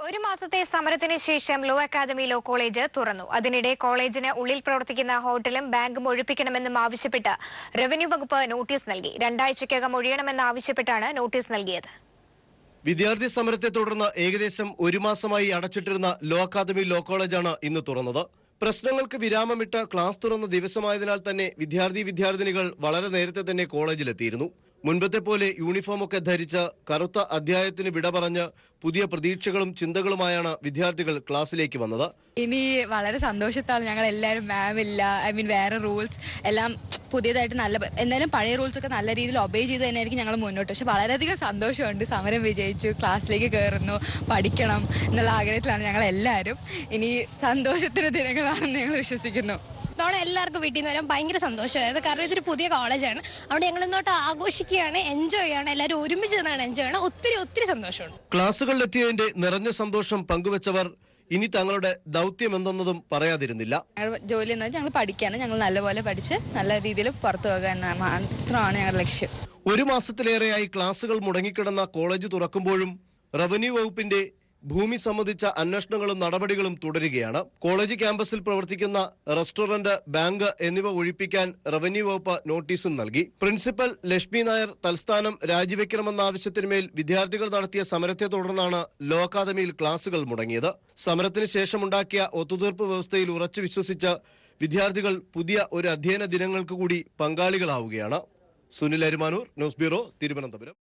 ഒരു മാസത്തെ സമരത്തിന് ശേഷം ലോ അക്കാദമി ലോ കോളേജ് തുറന്നു. അതിനിടെ കോളേജിന് ഉള്ളിൽ പ്രവർത്തിക്കുന്ന ഹോട്ടലും ബാങ്കും ഒഴിപ്പിക്കണമെന്നും ആവശ്യപ്പെട്ട് റവന്യൂ വകുപ്പ് നോട്ടീസ് നൽകി. 2 ആഴ്ചയ്ക്കകം ഒഴിയണമെന്നാവശ്യപ്പെട്ടാണ് നോട്ടീസ് നൽകിയത്. വിദ്യാർത്ഥി സമരത്തെ തുടർന്ന് ഏകദേശം ഒരു മാസമായി അടച്ചിട്ടിരുന്ന ലോ അക്കാദമി ലോ കോളേജാണ് ഇന്ന് തുറന്നത്. പ്രശ്നങ്ങൾക്ക് വിരാമമിട്ട് ക്ലാസ് തുറന്ന ദിവസമായതിനാൽ തന്നെ വിദ്യാർത്ഥിനികൾ വളരെ നേരത്തെ തന്നെ കോളേജിലെത്തിയിരുന്നു. മുൻപത്തെ പോലെ യൂണിഫോമൊക്കെ ധരിച്ച് കറുത്ത അധ്യായത്തിന് വിട പറഞ്ഞ് പുതിയ പ്രതീക്ഷകളും ചിന്തകളുമായാണ് വിദ്യാർത്ഥികൾ ക്ലാസ്സിലേക്ക് വന്നത്. ഇനി വളരെ സന്തോഷത്താണ് ഞങ്ങൾ എല്ലാവരും. മാമില്ല, വേറെ റൂൾസ് എല്ലാം പുതിയതായിട്ട് എന്തായാലും പഴയ റൂൾസ് ഒക്കെ നല്ല രീതിയിൽ ഒബേ ചെയ്ത് തന്നെയായിരിക്കും ഞങ്ങൾ മുന്നോട്ട്. പക്ഷെ വളരെയധികം സന്തോഷമുണ്ട്. സമരം വിജയിച്ചു, ക്ലാസ്സിലേക്ക് കയറുന്നു, പഠിക്കണം എന്നുള്ള ആഗ്രഹത്തിലാണ് ഞങ്ങൾ എല്ലാവരും. ഇനി സന്തോഷത്തിന്റെ ദിനങ്ങളാണെന്ന് ഞങ്ങൾ വിശ്വസിക്കുന്നു. ഇത്തവണ എല്ലാവർക്കും വീട്ടിൽ നിന്ന് വരാൻ ഭയങ്കര സന്തോഷമായത്. കാരണം ഇതൊരു പുതിയ കോളേജാണ്. അവിടെ ഞങ്ങൾ ഇന്നോട്ട് ആഘോഷിക്കുകയാണ്, എൻജോയ് ചെയ്യാണ്, എല്ലാവരും ഒരുമിച്ച് നിന്നാണ് എൻജോയ് ചെയ്യണം. ഒത്തിരി സന്തോഷമുണ്ട്. ക്ലാസ്സുകളിലെത്തിയതിന്റെ നിറഞ്ഞ സന്തോഷം പങ്കുവച്ചവർ ഇനി തങ്ങളുടെ ദൗത്യം എന്തെന്നതും പറയാതിരുന്നില്ല. ജോലി എന്നാൽ ഞങ്ങൾ പഠിക്കാനും, ഞങ്ങൾ നല്ലപോലെ പഠിച്ച് നല്ല രീതിയിൽ പുറത്തു പോകാൻ മാത്രമാണ് ഞങ്ങളുടെ ലക്ഷ്യം. ഒരു മാസത്തിലേറെയായി ക്ലാസുകൾ മുടങ്ങിക്കിടന്ന കോളേജ് തുറക്കുമ്പോഴും റവന്യൂ വകുപ്പിന്റെ ഭൂമി സംബന്ധിച്ച അന്വേഷണങ്ങളും നടപടികളും തുടരുകയാണ്. കോളേജ് ക്യാമ്പസിൽ പ്രവർത്തിക്കുന്ന റെസ്റ്റോറന്റ്, ബാങ്ക് എന്നിവ ഒഴിപ്പിക്കാൻ റവന്യൂ വകുപ്പ് നോട്ടീസും നൽകി. പ്രിൻസിപ്പൽ ലക്ഷ്മി നായർ തൽസ്ഥാനം രാജിവെക്കണമെന്ന ആവശ്യത്തിന്മേൽ വിദ്യാർത്ഥികൾ നടത്തിയ സമരത്തെ തുടർന്നാണ് ലോ അക്കാദമിയിൽ ക്ലാസുകൾ മുടങ്ങിയത്. സമരത്തിന് ശേഷമുണ്ടാക്കിയ ഒത്തുതീർപ്പ് വ്യവസ്ഥയിൽ ഉറച്ചു വിശ്വസിച്ച് വിദ്യാർത്ഥികൾ പുതിയ ഒരു അധ്യയന ദിനങ്ങൾക്ക് കൂടി പങ്കാളികളാവുകയാണ്. Sunil Arumanoor, news bureau, Thiruvananthapuram.